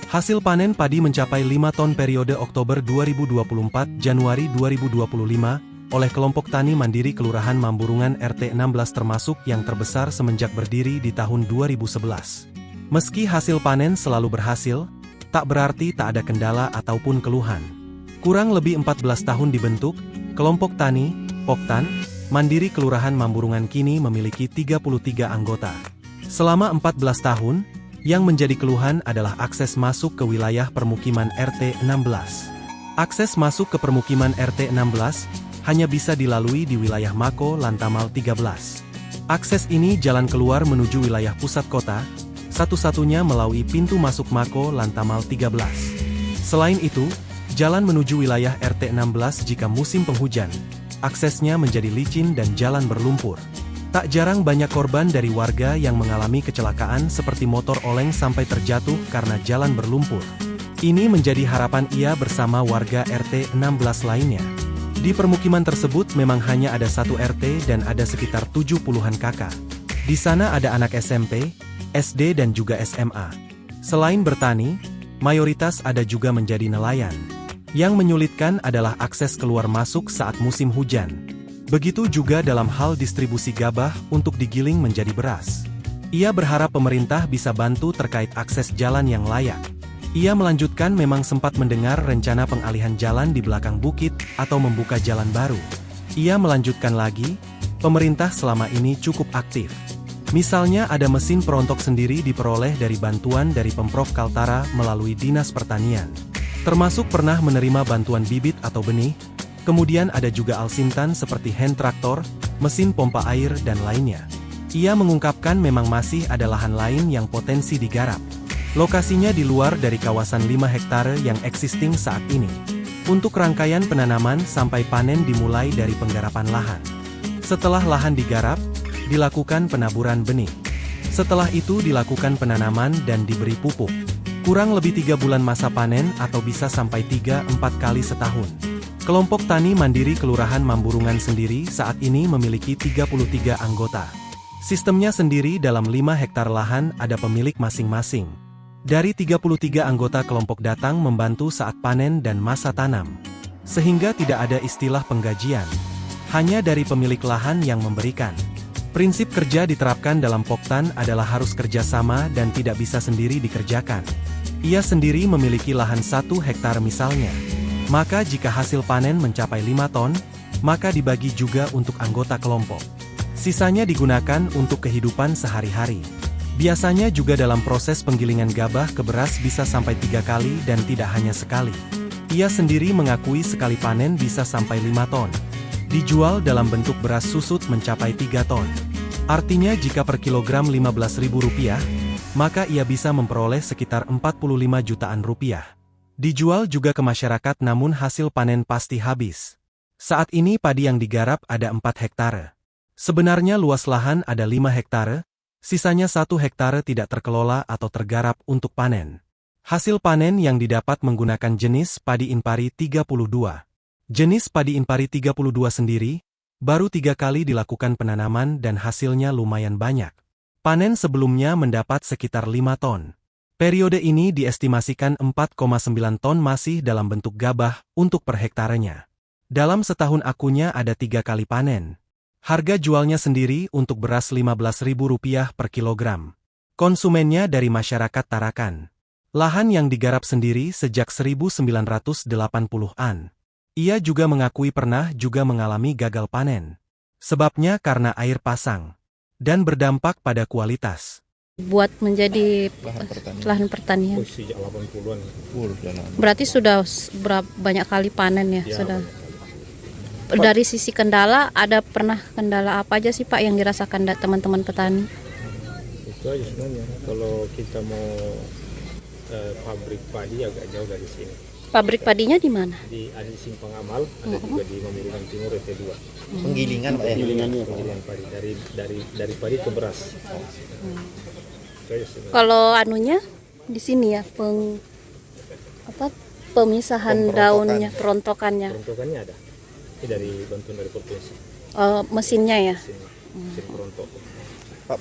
Hasil panen padi mencapai 5 ton periode Oktober 2024 Januari 2025 oleh kelompok tani mandiri Kelurahan Mamburungan RT 16 termasuk yang terbesar semenjak berdiri di tahun 2011. Meski hasil panen selalu berhasil, tak berarti tak ada kendala ataupun keluhan. Kurang lebih 14 tahun dibentuk, kelompok tani, Poktan, mandiri Kelurahan Mamburungan kini memiliki 33 anggota. Selama 14 tahun, yang menjadi keluhan adalah akses masuk ke wilayah permukiman RT 16. Akses masuk ke permukiman RT 16 hanya bisa dilalui di wilayah Mako Lantamal 13. Akses ini jalan keluar menuju wilayah pusat kota, satu-satunya melalui pintu masuk Mako Lantamal 13. Selain itu, jalan menuju wilayah RT 16 jika musim penghujan, aksesnya menjadi licin dan jalan berlumpur. Tak jarang banyak korban dari warga yang mengalami kecelakaan seperti motor oleng sampai terjatuh karena jalan berlumpur. Ini menjadi harapan ia bersama warga RT 16 lainnya. Di permukiman tersebut memang hanya ada satu RT dan ada sekitar 70-an kakak. Di sana ada anak SMP, SD dan juga SMA. Selain bertani, mayoritas ada juga menjadi nelayan. Yang menyulitkan adalah akses keluar masuk saat musim hujan. Begitu juga dalam hal distribusi gabah untuk digiling menjadi beras. Ia berharap pemerintah bisa bantu terkait akses jalan yang layak. Ia melanjutkan memang sempat mendengar rencana pengalihan jalan di belakang bukit atau membuka jalan baru. Ia melanjutkan lagi, pemerintah selama ini cukup aktif. Misalnya ada mesin perontok sendiri diperoleh dari bantuan dari Pemprov Kaltara melalui Dinas Pertanian. Termasuk pernah menerima bantuan bibit atau benih, kemudian ada juga alsintan seperti hand traktor, mesin pompa air dan lainnya. Ia mengungkapkan memang masih ada lahan lain yang potensi digarap. Lokasinya di luar dari kawasan 5 hektare yang existing saat ini. Untuk rangkaian penanaman sampai panen dimulai dari penggarapan lahan. Setelah lahan digarap, dilakukan penaburan benih. Setelah itu dilakukan penanaman dan diberi pupuk. Kurang lebih 3 bulan masa panen atau bisa sampai 3-4 kali setahun. Kelompok Tani Mandiri Kelurahan Mamburungan sendiri saat ini memiliki 33 anggota. Sistemnya sendiri dalam 5 hektar lahan ada pemilik masing-masing. Dari 33 anggota kelompok datang membantu saat panen dan masa tanam. Sehingga tidak ada istilah penggajian. Hanya dari pemilik lahan yang memberikan. Prinsip kerja diterapkan dalam Poktan adalah harus kerjasama dan tidak bisa sendiri dikerjakan. Ia sendiri memiliki lahan 1 hektar misalnya. Maka jika hasil panen mencapai 5 ton, maka dibagi juga untuk anggota kelompok. Sisanya digunakan untuk kehidupan sehari-hari. Biasanya juga dalam proses penggilingan gabah ke beras bisa sampai 3 kali dan tidak hanya sekali. Ia sendiri mengakui sekali panen bisa sampai 5 ton. Dijual dalam bentuk beras susut mencapai 3 ton. Artinya jika per kilogram Rp15.000, maka ia bisa memperoleh sekitar 45 jutaan rupiah. Dijual juga ke masyarakat namun hasil panen pasti habis. Saat ini padi yang digarap ada 4 hektare. Sebenarnya luas lahan ada 5 hektare, sisanya 1 hektare tidak terkelola atau tergarap untuk panen. Hasil panen yang didapat menggunakan jenis padi Inpari 32. Jenis padi Inpari 32 sendiri, baru 3 kali dilakukan penanaman dan hasilnya lumayan banyak. Panen sebelumnya mendapat sekitar 5 ton. Periode ini diestimasikan 4,9 ton masih dalam bentuk gabah untuk per hektarenya. Dalam setahun akunya ada 3 kali panen. Harga jualnya sendiri untuk beras Rp15.000 per kilogram. Konsumennya dari masyarakat Tarakan. Lahan yang digarap sendiri sejak 1980-an. Ia juga mengakui pernah juga mengalami gagal panen. Sebabnya karena air pasang. Dan berdampak pada kualitas. Buat menjadi lahan pertanian. Berarti sudah banyak kali panen ya? Sudah. Dari sisi kendala, ada pernah kendala apa aja sih Pak yang dirasakan teman-teman petani? Itu aja sebenarnya, kalau kita mau pabrik padi agak jauh dari sini. Pabrik padinya di mana? Ada di Simpang Amal, ada juga di Mamburungan Timur RT 2. Penggilingan Pak ya? Penggilingan padi, dari padi ke beras. Kalau anunya di sini ya, pemisahan daunnya, perontokannya. Perontokannya ada. Ini dari bantuan dari provinsi. Mesinnya ya? Mesin perontok.